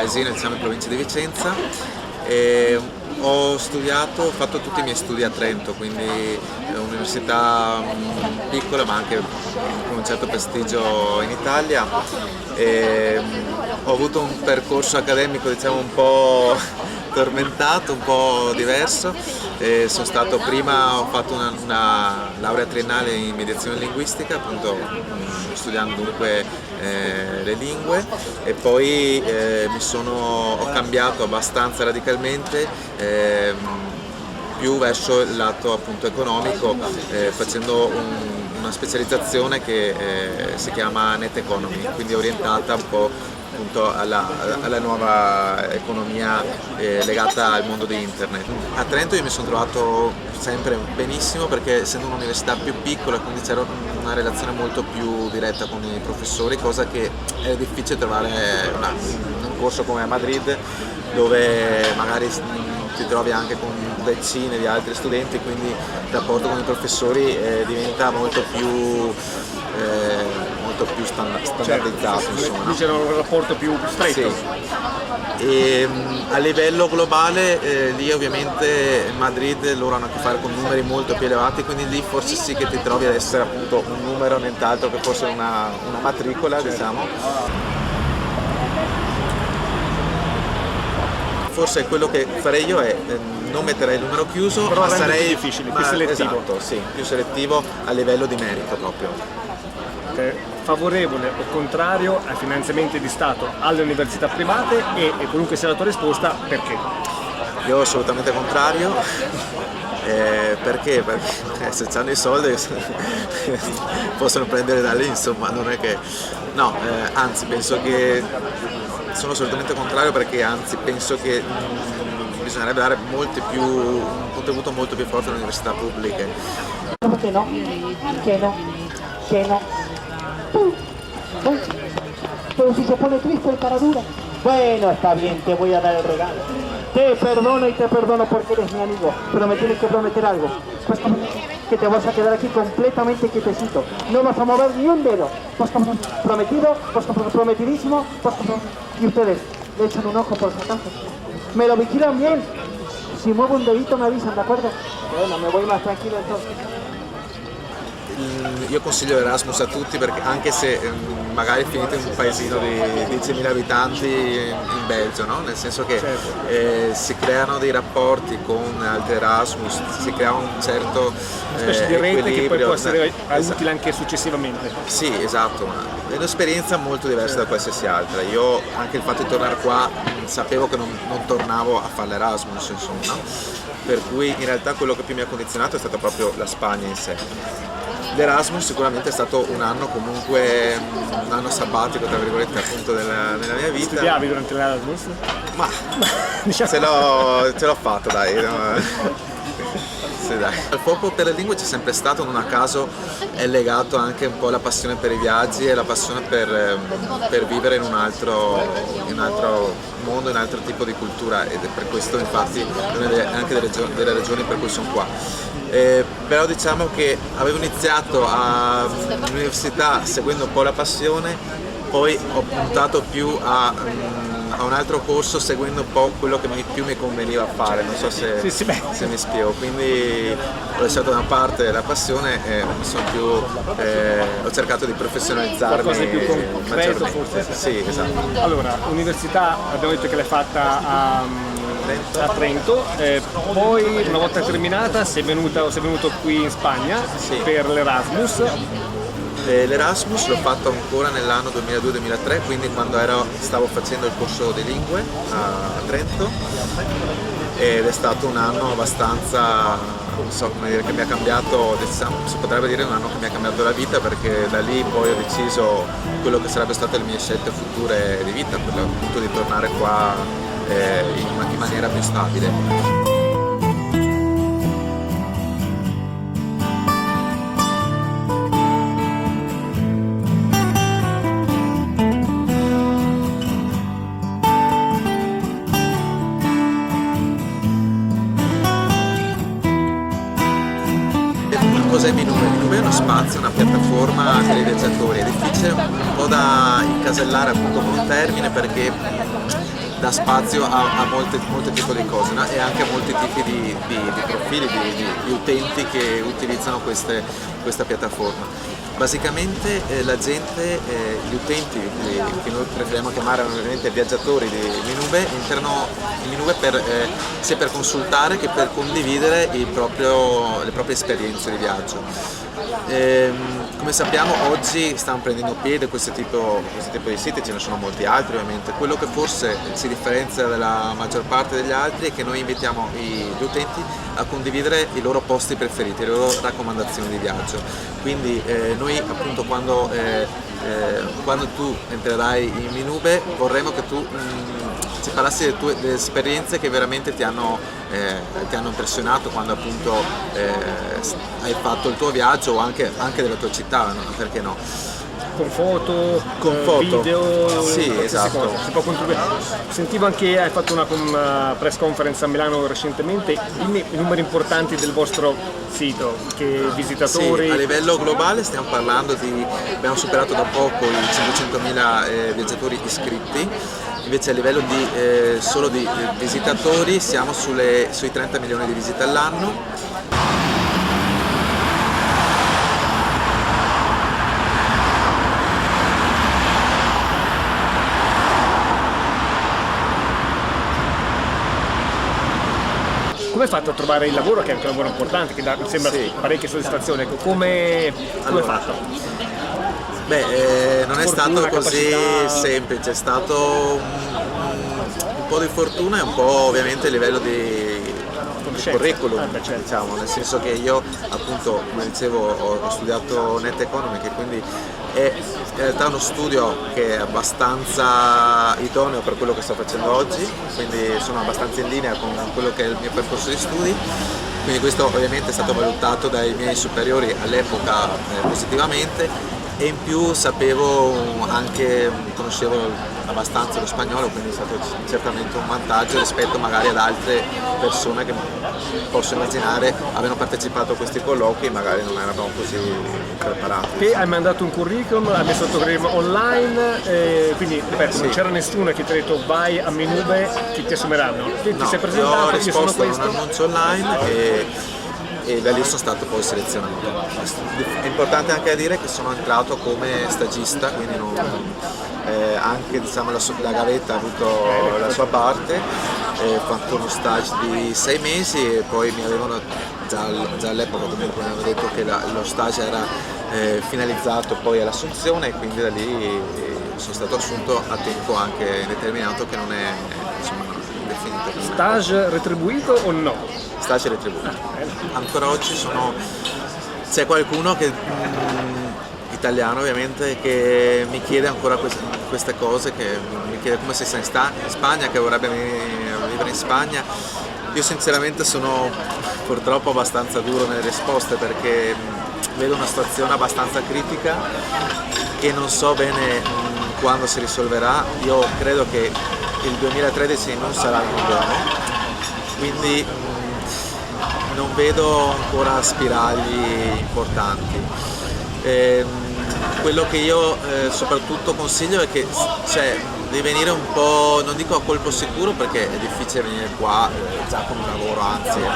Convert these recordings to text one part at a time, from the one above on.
paesino, diciamo in provincia di Vicenza, e ho fatto tutti i miei studi a Trento, quindi un'università piccola ma anche con un certo prestigio in Italia. Ho avuto un percorso accademico, diciamo, un po' tormentato, un po' diverso. Ho fatto una laurea triennale in mediazione linguistica, appunto studiando dunque le lingue, e poi ho cambiato abbastanza radicalmente più verso il lato appunto economico, facendo una specializzazione che si chiama Net Economy, quindi orientata un po' appunto alla nuova economia legata al mondo di internet. A Trento io mi sono trovato sempre benissimo, perché essendo un'università più piccola, quindi c'era una relazione molto più diretta con i professori, cosa che è difficile trovare un corso come a Madrid, dove magari ti trovi anche con decine di altri studenti, quindi il rapporto con i professori diventa molto più standardizzato, certo, insomma. Lì c'era un rapporto più stretto. Sì. E a livello globale lì ovviamente Madrid loro hanno a che fare con numeri molto più elevati, quindi lì forse sì che ti trovi ad essere appunto un numero, nient'altro che forse una matricola, certo, diciamo. Forse quello che farei io è non metterei il numero chiuso, però ma sarei più difficile, più selettivo. Esatto, sì, più selettivo a livello di merito proprio. Favorevole o contrario ai finanziamenti di Stato alle università private, e qualunque sia la tua risposta, perché? Io assolutamente contrario. Perché? Perché se hanno i soldi possono prendere da lì, insomma, non è che... No, anzi penso che sono assolutamente contrario, perché anzi penso che bisognerebbe dare un contributo molto più forte alle università pubbliche. Che no. Pero si se pone triste el cara dura. Bueno, está bien, te voy a dar el regalo. Te perdono y te perdono porque eres mi amigo, pero me tienes que prometer algo. Pues que te vas a quedar aquí completamente quietecito. No vas a mover ni un dedo. Pues prometido, pues prometidísimo, pues y ustedes le echan un ojo por si acaso. Me lo vigilan bien. Si muevo un dedito me avisan, ¿de acuerdo? Bueno, me voy más tranquilo entonces. Io consiglio Erasmus a tutti, perché anche se magari finite in un paesino di 10.000 abitanti in Belgio, no? Nel senso che certo, si creano dei rapporti con altri Erasmus, si crea un certo specie di rete che poi può essere esatto, utile anche successivamente. Sì, esatto, ma è un'esperienza molto diversa da qualsiasi altra. Io anche il fatto di tornare qua sapevo che non tornavo a fare l'Erasmus, insomma, per cui in realtà quello che più mi ha condizionato è stata proprio la Spagna in sé. L'Erasmus sicuramente è stato un anno comunque, un anno sabbatico tra virgolette appunto nella mia vita. Studiavi durante l'Erasmus? Ma ce l'ho fatto, dai. No? Sì, dai. Il fuoco per le lingue c'è sempre stato, non a caso è legato anche un po' alla passione per i viaggi e la passione per vivere in un altro mondo, in un altro tipo di cultura, ed è per questo infatti anche delle ragioni per cui sono qua. Però diciamo che avevo iniziato all'università seguendo un po' la passione, poi ho puntato più a un altro corso seguendo un po' quello che più mi conveniva fare, non so se mi spiego, quindi ho lasciato da una parte la passione e ho cercato di professionalizzarmi. Qualcosa di più concreto forse? Sì, esatto. Allora, università abbiamo detto che l'hai fatta a Trento, poi una volta terminata sei venuto qui in Spagna, sì, per l'Erasmus. L'Erasmus l'ho fatto ancora nell'anno 2002-2003, quindi quando stavo facendo il corso di lingue a Trento, ed è stato un anno abbastanza, non so come dire, che mi ha cambiato, diciamo, si potrebbe dire un anno che mi ha cambiato la vita, perché da lì poi ho deciso quello che sarebbe state le mie scelte future di vita, per appunto di tornare qua in maniera più stabile. Cos'è Minube? Minube è uno spazio, una piattaforma per i viaggiatori. È difficile un po' da incasellare appunto con un termine, perché dà spazio a molte tipi di cose, no? E anche a molti tipi di profili, di utenti che utilizzano questa piattaforma. Basicamente la gente, gli utenti, che noi preferiamo chiamare ovviamente viaggiatori di Minube, entrano in Minube sia per consultare che per condividere le proprie esperienze di viaggio. Come sappiamo oggi stanno prendendo piede questo tipo di siti, ce ne sono molti altri ovviamente. Quello che forse si differenzia dalla maggior parte degli altri è che noi invitiamo gli utenti a condividere i loro posti preferiti, le loro raccomandazioni di viaggio. Quindi noi appunto quando tu entrerai in Minube vorremmo che tu ci parlassi delle esperienze che veramente ti hanno impressionato quando appunto hai fatto il tuo viaggio o anche della tua città, no? Perché no? Con foto, video, sì, esatto. Cose. Si può contribuire. Sentivo anche hai fatto una press conference a Milano recentemente, dimmi i numeri importanti del vostro sito, che visitatori. Sì, a livello globale stiamo parlando abbiamo superato da poco i 500.000 viaggiatori iscritti, invece a livello solo di visitatori siamo sui 30 milioni di visite all'anno. Come hai fatto a trovare il lavoro, che è anche un lavoro importante, che mi sembra parecchia soddisfazione? Come hai fatto? Non è stato così semplice, è stato un po' di fortuna e un po' ovviamente a livello di curriculum, certo. Diciamo, nel senso che io appunto, come dicevo, ho studiato Net Economic e quindi è in realtà uno studio che è abbastanza idoneo per quello che sto facendo oggi, quindi sono abbastanza in linea con quello che è il mio percorso di studi, quindi questo ovviamente è stato valutato dai miei superiori all'epoca positivamente, e in più conoscevo abbastanza lo spagnolo, quindi è stato certamente un vantaggio rispetto magari ad altre persone che posso immaginare abbiano partecipato a questi colloqui e magari non erano così preparati. Te hai mandato un curriculum, hai messo il curriculum online, quindi ripeto, non c'era nessuno che ti ha detto vai a Minube che ti assumeranno. Ti sei presentato, ho risposto a un annuncio online e da lì sono stato poi selezionato. È importante anche a dire che sono entrato come stagista, quindi anche diciamo, la gavetta ha avuto la sua parte, ho fatto uno stage di 6 mesi e poi mi avevano già all'epoca comunque mi avevano detto che lo stage era finalizzato poi all'assunzione e quindi da lì sono stato assunto a tempo anche indeterminato, che non è insomma indefinito. Stage retribuito o no? Stage retribuito. Ancora oggi c'è qualcuno italiano ovviamente che mi chiede ancora queste cose, che mi chiede come si sta in Spagna, che vorrebbe vivere in Spagna. Io sinceramente sono purtroppo abbastanza duro nelle risposte perché vedo una situazione abbastanza critica che non so bene quando si risolverà. Io credo che il 2013 non sarà l'anno buono, quindi non vedo ancora spiragli importanti. Quello che io soprattutto consiglio è che devi venire un po', non dico a colpo sicuro perché è difficile venire qua già con un lavoro, anzi è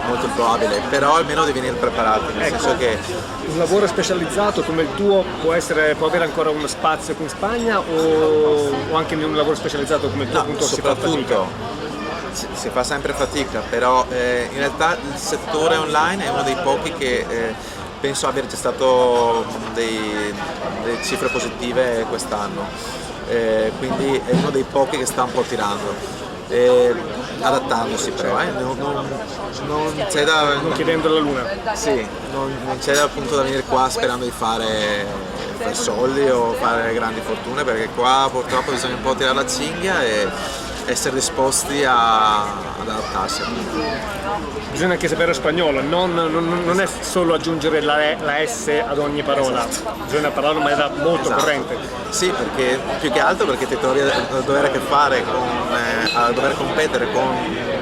molto probabile, però almeno devi venire preparati, nel senso che un lavoro specializzato come il tuo può avere ancora uno spazio qui in Spagna o anche in un lavoro specializzato come il tuo appunto soprattutto si fa sempre fatica, però in realtà il settore online è uno dei pochi che penso abbia registrato delle cifre positive quest'anno, quindi è uno dei pochi che sta un po' tirando, adattandosi però, non c'è da... Non chiedendo la luna. Sì, non c'è appunto da venire qua sperando di fare soldi o fare grandi fortune, perché qua purtroppo bisogna un po' tirare la cinghia e essere disposti ad adattarsi. Bisogna anche sapere spagnolo, non è solo aggiungere la S ad ogni parola, bisogna parlare in maniera molto corrente. Sì, perché più che altro perché ti trovi a dover a che fare a dover competere con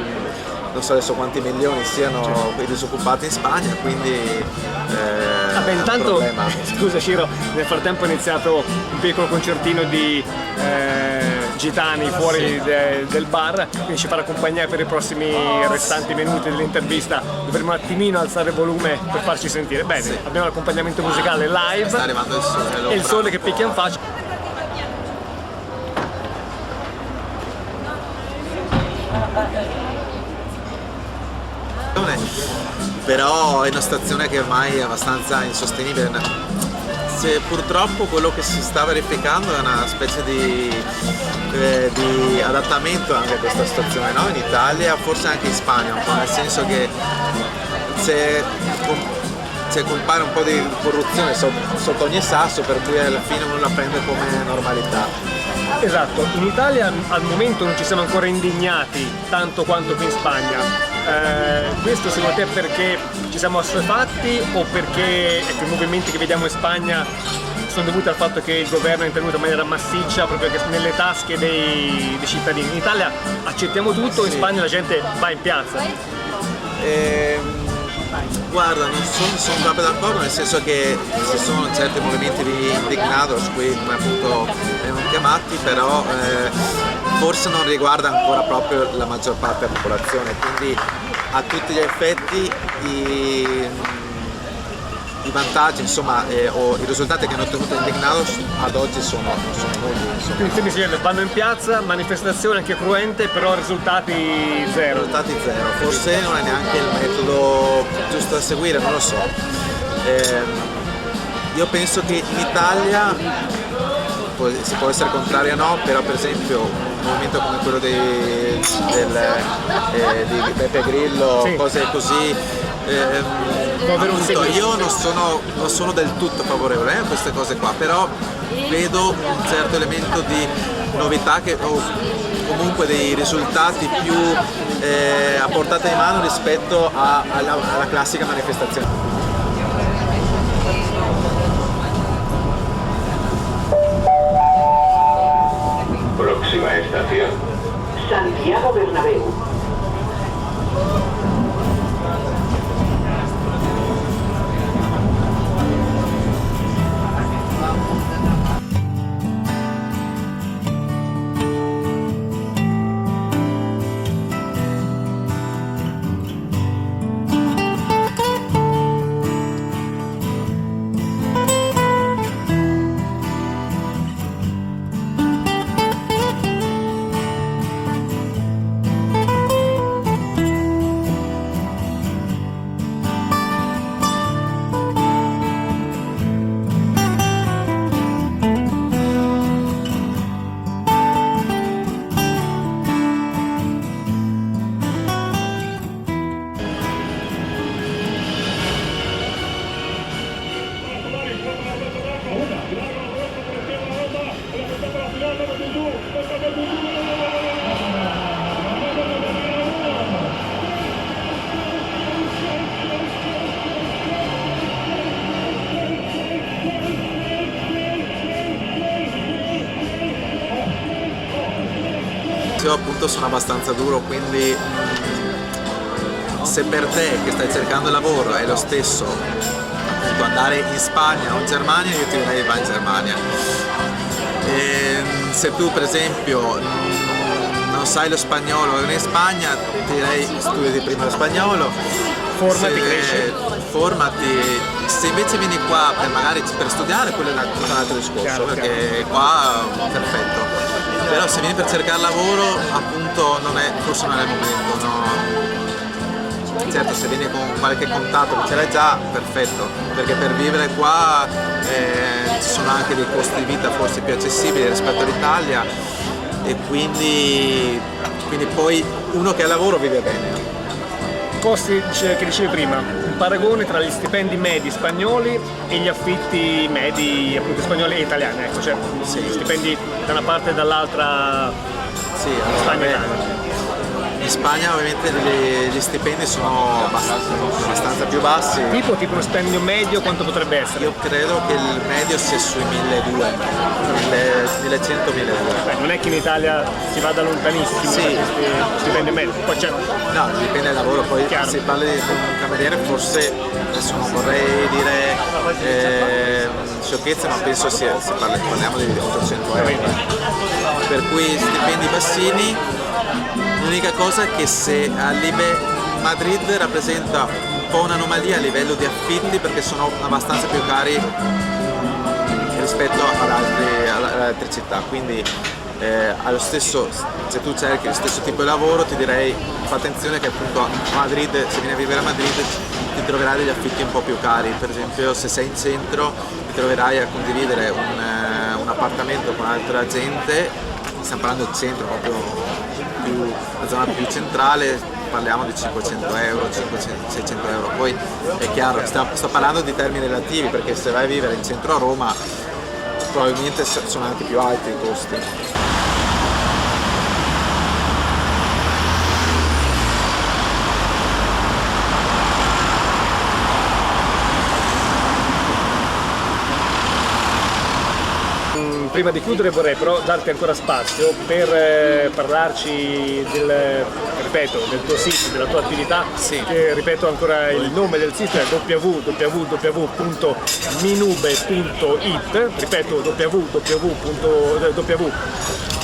non so adesso quanti milioni siano i disoccupati in Spagna, quindi intanto, scusa Ciro, nel frattempo è iniziato un piccolo concertino di gitani fuori del bar, quindi ci farà compagnia per i prossimi restanti minuti dell'intervista. Dovremo un attimino alzare il volume per farci sentire. Bene, abbiamo l'accompagnamento musicale live. Sta arrivando il sole. E il sole che picchia in faccia. Però è una situazione che ormai è abbastanza insostenibile. Purtroppo quello che si sta verificando è una specie di adattamento anche a questa situazione, no? In Italia, forse anche in Spagna un po', nel senso che se compare un po' di corruzione sotto ogni sasso, per cui alla fine uno la prende come normalità. Esatto, in Italia al momento non ci siamo ancora indignati tanto quanto qui in Spagna. Questo secondo te perché ci siamo assuefatti o perché i movimenti che vediamo in Spagna sono dovuti al fatto che il governo è intervenuto in maniera massiccia proprio nelle tasche dei cittadini? In Italia accettiamo tutto, in Spagna la gente va in piazza. Guarda, non sono proprio d'accordo, nel senso che ci sono certi movimenti di indignados qui, come appunto vengono chiamati, però forse non riguarda ancora proprio la maggior parte della popolazione, quindi a tutti gli effetti i vantaggi, insomma, o i risultati che hanno ottenuto gli indignados ad oggi sono nulli. Quindi mi sembra, vanno in piazza, manifestazione anche cruente, però risultati zero. Risultati zero, forse non è neanche il metodo giusto da seguire, non lo so. Io penso che in Italia si può essere contrari o no, però per esempio un movimento come quello di Beppe Grillo, sì, cose così, appunto, io non sono del tutto favorevole a queste cose qua, però vedo un certo elemento di novità o comunque dei risultati più a portata di mano rispetto alla classica manifestazione. Próxima estación. Santiago Bernabéu. Io appunto sono abbastanza duro, quindi se per te che stai cercando lavoro è lo stesso appunto andare in Spagna o in Germania, io ti direi vai in Germania. Se tu per esempio non sai lo spagnolo o vieni in Spagna, ti direi studiati prima lo spagnolo, Formati, cresci. Formati. Se invece vieni qua magari per studiare, quello è tutto un altro discorso, perché qua perfetto. Però se vieni per cercare lavoro, appunto forse non è il momento, no? Certo, se vieni con qualche contatto che ce l'hai già, perfetto, perché per vivere qua ci sono anche dei costi di vita forse più accessibili rispetto all'Italia e quindi poi uno che ha lavoro vive bene. Costi che dicevi prima, un paragone tra gli stipendi medi spagnoli e gli affitti medi appunto spagnoli e italiani, ecco, cioè stipendi da una parte e dall'altra, sì, Spagna e Italia. In Spagna ovviamente gli stipendi sono abbastanza più bassi. Tipo uno stipendio medio quanto potrebbe essere? Io credo che il medio sia sui 1.200, 1.100-1.200. Beh, non è che in Italia si vada lontanissimo da questi stipendi medi, poi c'è. No, dipende dal lavoro, poi Chiaro. se parli di un cameriere forse, adesso non vorrei dire sciocchezze, ma penso parliamo di 800 euro. per cui stipendi bassini. L'unica cosa è che se Madrid rappresenta un po' un'anomalia a livello di affitti perché sono abbastanza più cari rispetto alle altre città, quindi allo stesso, se tu cerchi lo stesso tipo di lavoro ti direi fa attenzione che appunto a Madrid, se vieni a vivere a Madrid ti troverai degli affitti un po' più cari. Per esempio se sei in centro ti troverai a condividere un appartamento con altra gente, stiamo parlando del centro, proprio la zona più centrale, parliamo di 500 euro, 600 euro. Poi è chiaro, sto parlando di termini relativi perché se vai a vivere in centro a Roma probabilmente sono anche più alti i costi. Prima di chiudere vorrei però darti ancora spazio per parlarci del tuo sito, della tua attività. Sì. Che, ripeto ancora il nome del sito è www.minube.it, ripeto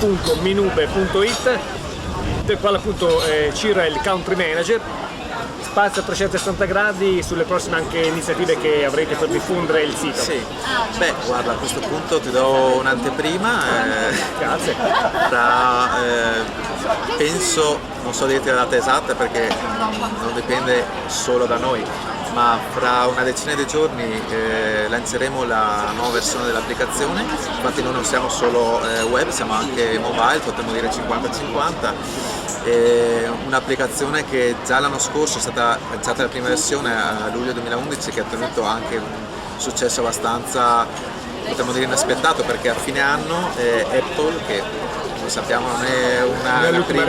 www.minube.it, del quale appunto Ciro è il country manager. Spazio a 360 gradi sulle prossime anche iniziative che avrete per diffondere il sito. Sì, beh guarda, a questo punto ti do un'anteprima. Grazie. Penso, non so dirti la data esatta perché non dipende solo da noi, ma fra una decina di giorni lanceremo la nuova versione dell'applicazione. Infatti noi non siamo solo web, siamo anche mobile, potremmo dire 50-50. Un'applicazione che già l'anno scorso è stata lanciata la prima versione a luglio 2011, che ha ottenuto anche un successo abbastanza, potremmo dire, inaspettato, perché a fine anno Apple, che come sappiamo non è l'ultimo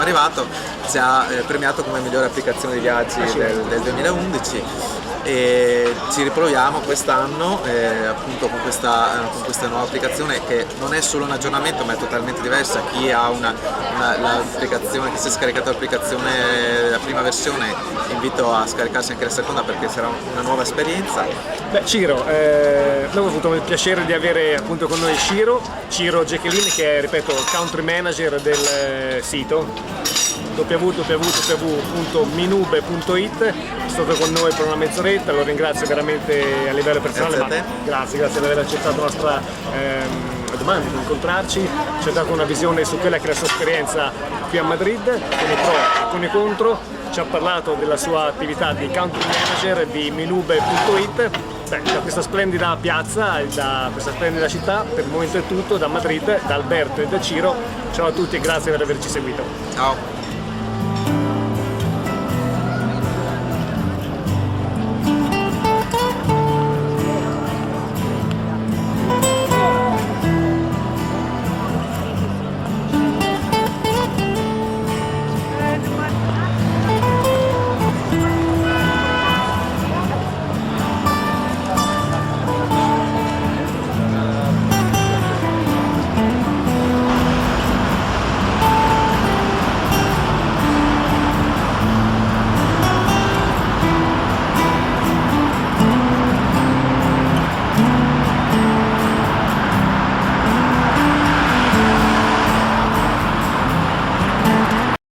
arrivato, ci ha premiato come migliore applicazione di viaggi del 2011. E ci riproviamo quest'anno appunto con questa nuova applicazione, che non è solo un aggiornamento ma è totalmente diversa. Chi ha l'applicazione, che si è scaricata l'applicazione, la prima versione, invito a scaricarsi anche la seconda perché sarà una nuova esperienza. Beh, Ciro, abbiamo avuto il piacere di avere appunto con noi Ciro Gechelini, che è, ripeto, il country manager del sito www.minube.it. È stato con noi per una mezz'oretta, lo ringrazio veramente a livello personale. Grazie a te. Grazie per aver accettato la nostra domanda di incontrarci, ci ha dato una visione su quella che è la sua esperienza qui a Madrid, con i pro e con i contro, ci ha parlato della sua attività di country manager di minube.it. Da questa splendida piazza e da questa splendida città per il momento è tutto. Da Madrid, da Alberto e da Ciro, ciao a tutti e grazie per averci seguito. Ciao.